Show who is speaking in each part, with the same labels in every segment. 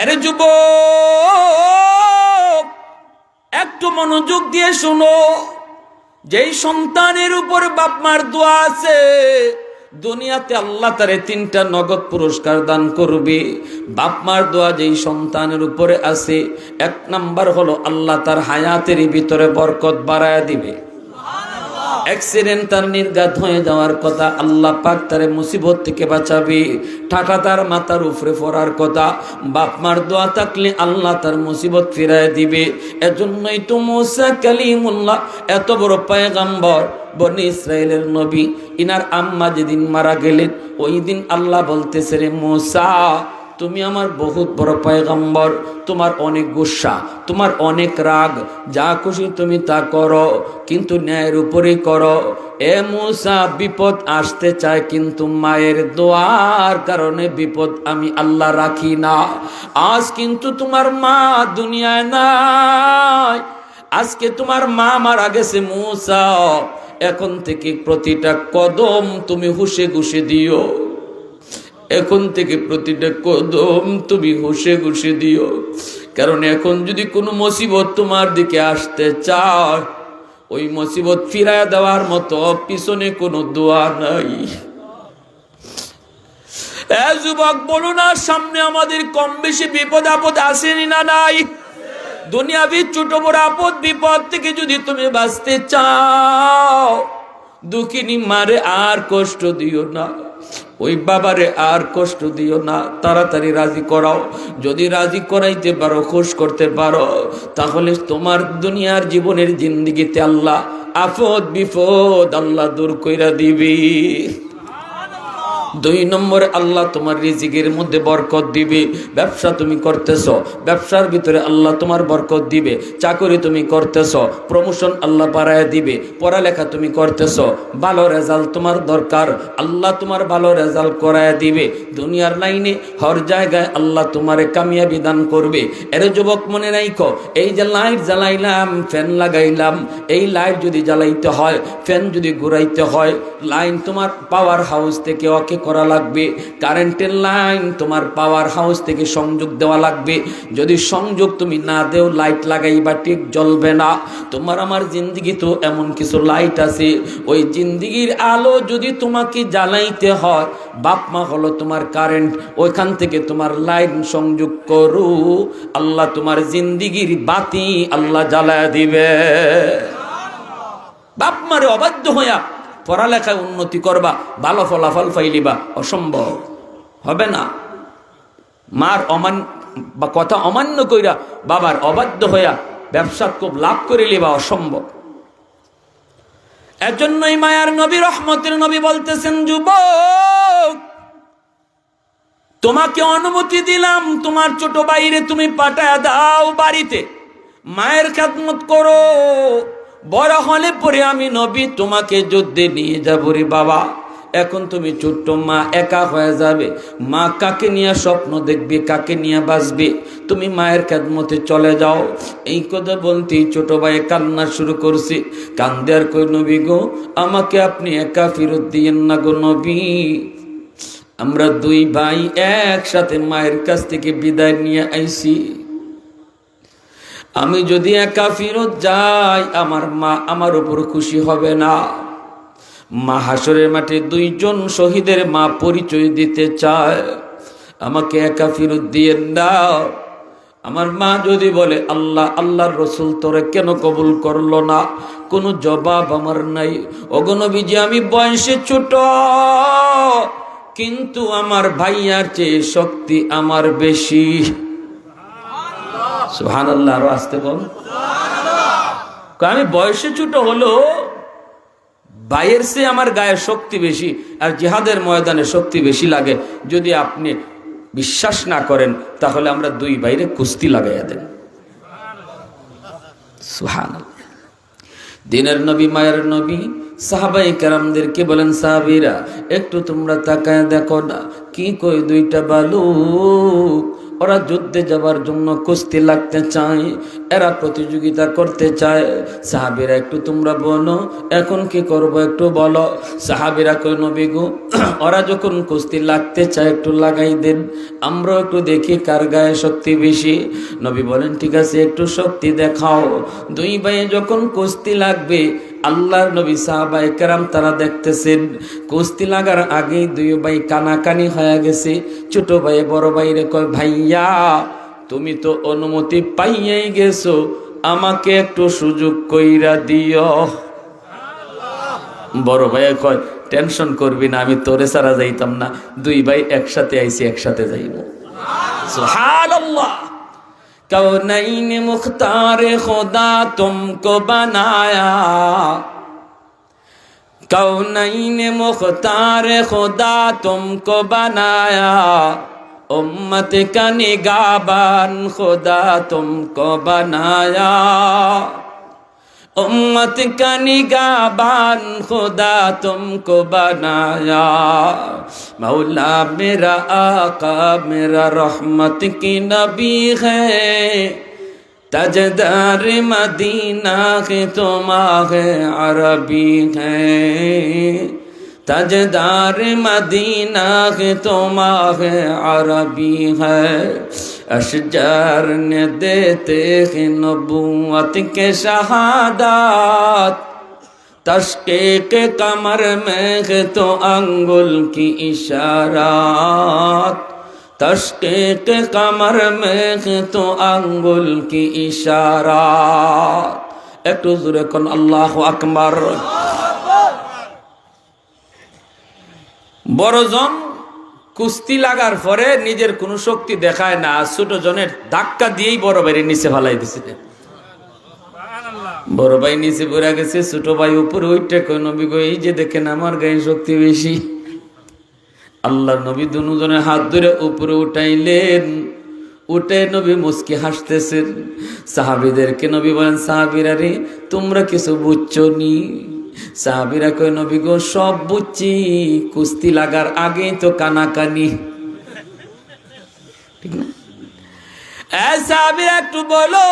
Speaker 1: এর যুবক, একটু মনোযোগ দিয়ে শোনো। যেই সন্তানের উপর বাপ মার দোয়া আছে, দুনিয়াতে আল্লাহ তারে 3টা নগদ পুরস্কার দান করবে। বাপ মার দোয়া যেই সন্তানের উপরে আছে, 1 নাম্বার হলো আল্লাহ তার হায়াতের ভিতরে বরকত বাড়ায়া দিবে। অ্যাক্সিডেন্ট তার নির্ঘাত হয়ে যাওয়ার কথা, আল্লাহ পাক তারে মুসিবত থেকে বাঁচাবে। টাকা তার মাথার উপরে পড়ার কথা, বাপ মার দোয়া থাকলে আল্লাহ তার মুসিবত ফিরায় দিবে। এজন্যই তো মুসা কালিমুল্লাহ এত বড় পয়গম্বর, বনি ইসরাইলের নবী, ইনার আম্মা যেদিন মারা গেলেন, ওই দিন আল্লাহ বলতেছে, রে মুসা, তুমি আমার বহুত বড় পয়গম্বর, তোমার অনেক গুসা, তোমার অনেক রাগ, যা খুশি তুমি তা করো, কিন্তু ন্যায়ের উপরে করো। এ মুসা, বিপদ আসতে চায়, কিন্তু মায়ের দোয়ার কারণে বিপদ আমি আল্লাহ রাখি না। আজ কিন্তু তোমার মা দুনিয়ায় নাই, আজকে তোমার মা মারা গেছে মুসা। এখন থেকে প্রতিটা কদম তুমি হুশে ঘুষে দিও, এখন থেকে প্রতিটা কদম তুমি হুশে ঘুষে দিও। কারণ এখন যদি কোনো মুসিবত তোমার দিকে আসতে চায়, ওই মুসিবত ফিরায় দেওয়ার মতো পিছনে কোনো দোয়া নাই। এ যুবক, বলো না, সামনে আমাদের কম বেশি বিপদ আপদ আসেনি না নাই? দুনিয়াবি ছোট বড় আপদ বিপদ থেকে যদি তুমি বাঁচতে চাও, দুঃখিনী মারে আর কষ্ট দিও না, ওই বাবারে আর কষ্ট দিও না, তাড়াতাড়ি রাজি করাও। যদি রাজি করাইতে পারো, খুশ করতে পারো, তাহলে তোমার দুনিয়ার জীবনের জিন্দেগিতে আল্লাহ আপদ বিপদ আল্লাহ দূর কইরা দিবি। 2 নম্বরে আল্লাহ তোমার রিজিকের মধ্যে বরকত দিবে। ব্যবসা তুমি করতেছো, ব্যবসার ভিতরে আল্লাহ তোমার বরকত দিবে। চাকরি তুমি করতেছো, প্রমোশন আল্লাহ বাড়ায় দিবে। পড়ালেখা তুমি করতেছো, ভালো রেজাল্ট তোমার দরকার, আল্লাহ তোমার ভালো রেজাল্ট করায় দিবে। দুনিয়ার লাইনে হর জায়গায় আল্লাহ তোমারে কামিয়াবি দান করবে। এর যুবক, মনে রাখো, এই যে লাইট জ্বালাইলাম, ফ্যান লাগাইলাম, এই লাইট যদি জ্বালাইতে হয়, ফ্যান যদি ঘুরাইতে হয়, লাইন তোমার পাওয়ার হাউস থেকে ওকে করা লাগবে। কারেন্টের লাইন তোমার পাওয়ার হাউস থেকে সংযোগ দেওয়া লাগবে। যদি সংযোগ তুমি না দেও, লাইট লাগাইবা ঠিক জ্বলবে না। তোমার আমার জিন্দিগি তো এমন কিছু লাইট আছে, ওই জিন্দিগির আলো যদি তোমাকে জ্বালাইতে হয়, বাপ মা হলো তোমার কারেন্ট, ওইখান থেকে তোমার লাইন সংযোগ করু, আল্লাহ তোমার জিন্দিগির বাতি আল্লাহ জ্বালায় দিবে। বাপ মারে অবাধ্য হইয়া পড়ালেখায় উন্নতি করবা, ভালো ফলাফল পাইলিবা, অসম্ভব, হবে না। মার কথা অমান্য কইরা বাবার অবাধ্য হইয়া ব্যবসা খুব লাভ করে লিবা, অসম্ভব। এজন্যই মায়ার নবী, রহমতের নবী বলতেছেন, যুবক, তোমাকে অনুমতি দিলাম, তোমার ছোট ভাইরে তুমি পাঠায় দাও বাড়িতে, মায়ের খেদমত করো। বড় হলে পরে আমি নবী তোমাকে যুদ্ধে নিয়ে যাবো রে বাবা। এখন তুমি ছোট্ট মা, একা হয়ে যাবে, মা কাকে নিয়ে স্বপ্ন দেখবে, কাকে নিয়ে বাঁচবে? তুমি মায়ের খেদমতে চলে যাও। এই কথা বলতেই ছোট ভাই কান্না শুরু করছে। কান্দে আর কই, নবী গো, আমাকে আপনি একা ফেরত দিয়েন না গো নবী। আমরা 2 ভাই একসাথে মায়ের কাছ থেকে বিদায় নিয়ে আইছি। আমি যদি একা ফেরত যাই, আমার মা আমার উপর খুশি হবে না। মা হাসরের মাঠে 2 জন শহীদের মা পরিচয় দিতে চায়, আমাকে একা ফেরত দিয়েন না। আমার মা যদি বলে, আল্লাহ আল্লাহর রসুল তোরে কেন কবুল করলো না, কোনো জবাব আমার নাই। ওগো নবীজি, আমি বয়সে ছোট, কিন্তু আমার ভাইয়ার চেয়ে শক্তি আমার বেশি। সুবহানাল্লাহ, আরো আসতে বল। আমি বয়সে ছোট হলো, ভাইয়ের চেয়ে আমার গায়ে শক্তি বেশি, আর জিহাদের ময়দানে শক্তি বেশি লাগে। যদি আপনি বিশ্বাস না করেন, তাহলে আমরা 2 ভাইরে কুস্তি লাগাইয়া দেন। সুবহানাল্লাহ। দিনের নবী, মায়ের নবী, সাহাবায়ে কেরামদেরকে বলেন, সাহাবীরা একটু তোমরা তাকায় দেখো না, কি কই 2টা বালুক ওরা যুদ্ধে যাবার জন্য কুস্তি লাগতে চায়, এরা প্রতিযোগিতা করতে চায়। সাহাবীরা একটু তোমরা বলো এখন কি করব একটু বলো। সাহাবীরা কয় নবী গো ওরা যখন কুস্তি লাগতে চায় একটু লাগাই দেন, আমরা একটু দেখি কার গায়ে শক্তি বেশি। নবী বলেন ঠিক আছে একটু শক্তি দেখাও। দুই ভাই যখন কুস্তি লাগবে, আল্লাহর নবী সাহাবায়ে কেরাম তারা দেখতেছেন কুস্তি লাগার আগেই দুই ভাই কানাকানি হয়ে গেছে। ছোট ভাই বড় ভাইরে কয় ভাইয়া তুমি তো অনুমতি পাইয়াই গেছো, আমাকে একটু সুযোগ কইরা দিও। বড় ভাই কয় টেনশন করবি না, আমি তোরে ছাড়া যাইতাম না, দুই ভাই একসাথে আইছি একসাথে যাইব। সুবহানাল্লাহ। कौनैन मुख्तार खुदा तुमको बनाया, कौनैन मुख्तार खुदा तुमको बनाया, उम्मत का निगाहबान खुदा तुमको बनाया, उम्मत का निगाहबान खुदा तुमको बनाया। मौला मेरा आका मेरा रहमत की नबी है, ताजदार मदीना के तुम आगे अरबी है, ताजदार मदीना के तुम आगे अरबी है। अशजार ने देते हैं नबूवत के शहादत, तशके के कमर में है तो अंगुल की इशारात, तशके के कमर में है तो अंगुल की इशारात। एक तो ज़ोरे कौन अल्लाह अकबर। बड़ोजन কুস্তি লাগার পরে নিজের কোনো শক্তি দেখায় না, ছোট জনের ধাক্কা দিয়েই বড় ভাইয়ের নিচে ফালাই দিছিলেন। বড় ভাই নিচে পড়ে গেছে, ছোট ভাই উপরে উঠে কই নবী গো এই যে দেখেন আমার গায়ে শক্তি বেশি। আল্লাহর নবী দুজনের হাত ধরে উপরে উঠাইলেন, উঠে নবী মুস্কি হাসতেছেন। সাহাবীদেরকে নবী বলেন সাহাবীরা রে তোমরা কিছু বুঝছো নি? সাহাবীরা কয় নবী গো সব বুঝছি, কুস্তি লাগার আগেই তো কানাকানি। ঠিক না? সাহাবীরা একটু বলো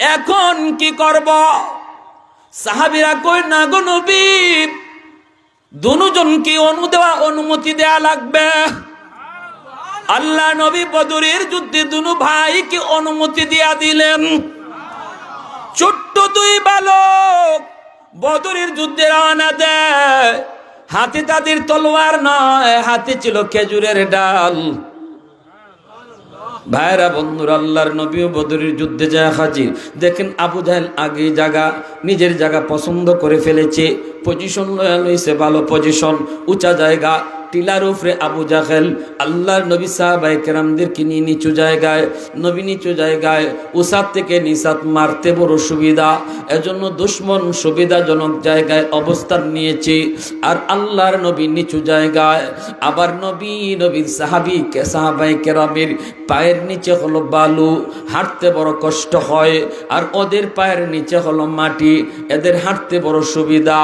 Speaker 1: এখন কি করব? সাহাবীরা কয় না গো নবী দুজনকে অনুমতি দেয়া লাগবে। আল্লাহ নবী বদরের যুদ্ধে দুনু ভাইকে অনুমতি দিয়া দিলেন। ছোট্ট দুই বালক বদরের যুদ্ধে রওনা দেয়, হাতে তাদের তলোয়ার নয়, হাতে ছিল খেজুরের ডাল। ভাইরা বন্ধুরা আল্লাহর নবীও বদরের যুদ্ধে যায় হাজির। দেখেন আবু জাহেল আগে নিজের জায়গা পছন্দ করে ফেলেছে, পজিশন লইছে, ভালো পজিশন, উঁচা জায়গা, টিলার উপরে আবু জাহেল আল্লাহর নবী সাহাবায়ে কেরামদেরকে নিয়ে নিচু জায়গায়, নবী নিচু জায়গায়, উসাত থেকে নিসাত মারতে বড় সুবিধা, এজন্য দুশমন সুবিধাজনক জায়গায় অবস্থান নিয়েছে, আর আল্লাহর নবী নিচু জায়গায়। আবার নবীর সাহাবায়ে কেরামের পায়ের নিচে হলো বালু, হাঁটতে বড় কষ্ট হয়, আর ওদের পায়ের নিচে হলো মাটি, এদের হাঁটতে বড় সুবিধা।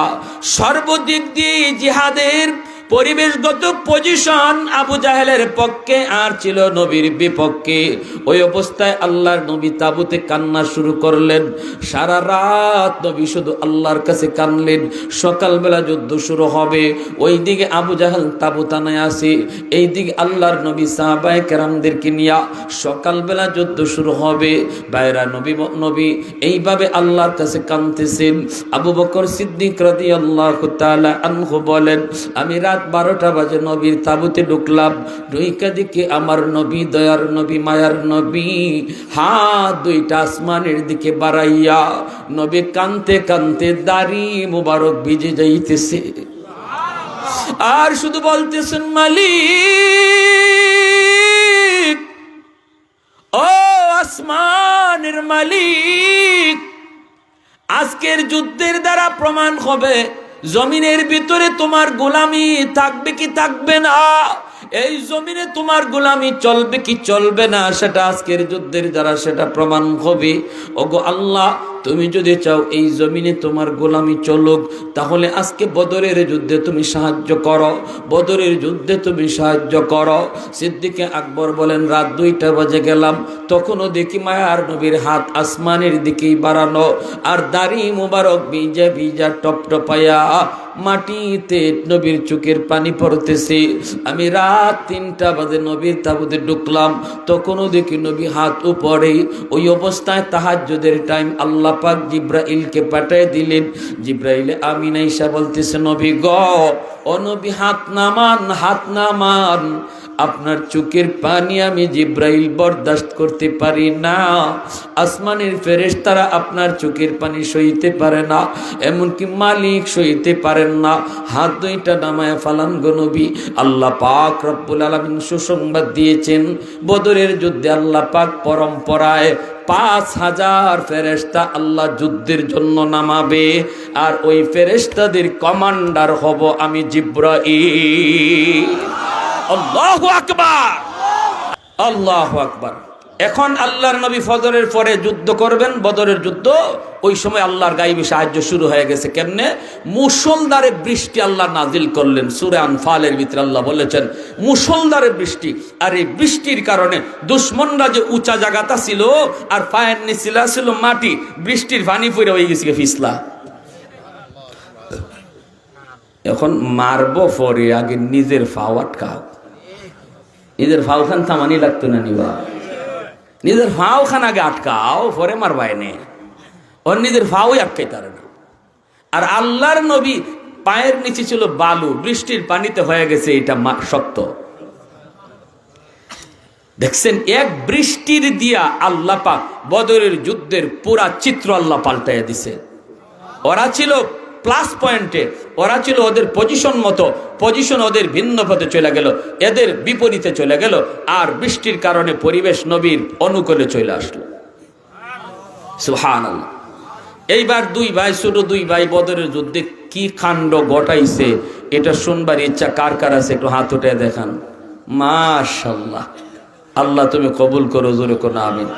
Speaker 1: সর্বদিক দিয়ে জিহাদের পরিবেশগত পজিশন আবু জাহেলের পক্ষে আর ছিল নবীর বিপক্ষে। ওই অবস্থায় আল্লাহর নবী তাবুতে কান্না শুরু করলেন। সারা রাত নবী শুধু আল্লাহর কাছে কানলেন। সকালবেলা যুদ্ধ শুরু হবে, ওই দিকে আবু জাহেল তাবুতানায় আসে, এই দিকে আল্লাহর নবী সাহাবায়ে কেরামদেরকে নিয়ে সকালবেলা যুদ্ধ শুরু হবে। ভাইরা নবী এইভাবে আল্লাহর কাছে কাঁদতেছেন। আবু বকর সিদ্দিক রাদিয়াল্লাহু তাআলা আনহু বলেন আমি রাত 12টা বাজে নবীর তাবুতে ঢুকলাম, ঢুইকা দিকে আমার নবী দয়ার নবী মায়ার নবী হাত দুইটা আসমানের দিকে বাড়াইয়া নবী কানতে কানতে দাড়ি মুবারক ভিজে যাইতেছে, আর শুধু বলতেছেন মালিক, ও আসমানের মালিক, আজকের যুদ্ধের দ্বারা প্রমাণ হবে জমিনের ভিতরে তোমার গোলামি থাকবে কি থাকবে না, এই জমিনে তোমার গোলামি চলবে কি চলবে না, সেটা আজকের যুদ্ধের দ্বারা সেটা প্রমাণ হবে। ওগো আল্লাহ তুমি যদি চাও এই জমিনে তোমার গোলামি চলুক, তাহলে আজকে বদরের যুদ্ধে তুমি সাহায্য করো, বদরের যুদ্ধে তুমি সাহায্য করো। সিদ্দিকে আকবর বলেন, রাত 2টা বাজে গেলাম, তখনও দেখি মায়ার নবীর হাত আসমানের দিকেই বাড়ানো, আর দাড়ি মুবারক ভিজা ভিজা টপটপায়া মাটিতে নবীর চোখের পানি পড়তেছে। আমি রাত 3টা বাজে নবীর তাবুতে ঢুকলাম, তখনও দেখি নবী হাত উপরে। ওই অবস্থায় তাহাজ্জুদের টাইম আল্লাহ পাক জিব্রাইলকে পাঠিয়ে দিলেন। জিব্রাইলে আমিন আয়েশা বলতেছে, নবী গো, ও নবী হাত নামান, হাত নামান, আপনার চোখের পানি আমি জিব্রাইল বরদাস্ত করতে পারি না। আসমানের ফেরেশতারা আপনার চোখের পানি সইতে পারে না, এমনকি মালিক সইতে পারেন না। হাত 2টা নামায় ফালান গো নবী। আল্লাহ পাক রব্বুল আলামিন সুসংবাদ দিয়েছেন, বদরের যুদ্ধে আল্লাহ পাক পরম্পরায় 5000 ফেরেশতা আল্লাহ যুদ্ধের জন্য নামাবে, আর ওই ফেরেশতাদের কমান্ডার হব আমি জিব্রাইল। আল্লাহু আকবার, আল্লাহু আকবার। এখন আল্লাহর নবী ফজরের পরে যুদ্ধ করবেন, বদরের যুদ্ধ। ওই সময় আল্লাহর গায়বী সাহায্য শুরু হয়ে গেছে। কেমনে? মুষলধারে বৃষ্টি আল্লাহ নাজিল করলেন। সূরা আনফালের ভিতরে আল্লাহ বলেছেন মুষলধারে বৃষ্টি। আর এই বৃষ্টির কারণে দুশমনরা যে উঁচা জায়গাটা ছিল আর পায়ের নিচে ছিল মাটি, বৃষ্টির পানি পড়ে হয়ে গেছে ফিসলা। এখন মারবো পরে আগে নিজের ফাও আটকাও। নিজের ফাও খান থামানি লাগতো না নিবা, নিজের ফাও খান আগে আটকাও, পরে মারবাই নে। ওর নিজের ফাওই আটকাইতে পারে না। আর আল্লাহর নবী পায়ের নিচে ছিল বালু, বৃষ্টির পানিতে হয়ে গেছে এটা শক্ত। দেখছেন, এক বৃষ্টির দিয়া আল্লাহ পাক বদরের যুদ্ধের পুরা চিত্র আল্লাহ পাল্টাইয়া দিছে। ওরা ছিল প্লাস পয়েন্টে, ওরা ছিল ওদের পজিশন মতো, পজিশন ওদের ভিন্ন পথে চলে গেল, এদের বিপরীতে চলে গেল। আর বৃষ্টির কারণে পরিবেশ নবীর অনুকূলে চলে আসলো। সুবহানাল্লাহ। এইবার 2 ভাই, ছোট 2 ভাই বদরের যুদ্ধে কি কাণ্ড ঘটাইছে এটা শুনবার ইচ্ছা কার কার আছে? একটু হাত উঠে দেখান। মাশাআল্লাহ। আল্লাহ তুমি কবুল করো, জোরে করো আমিন।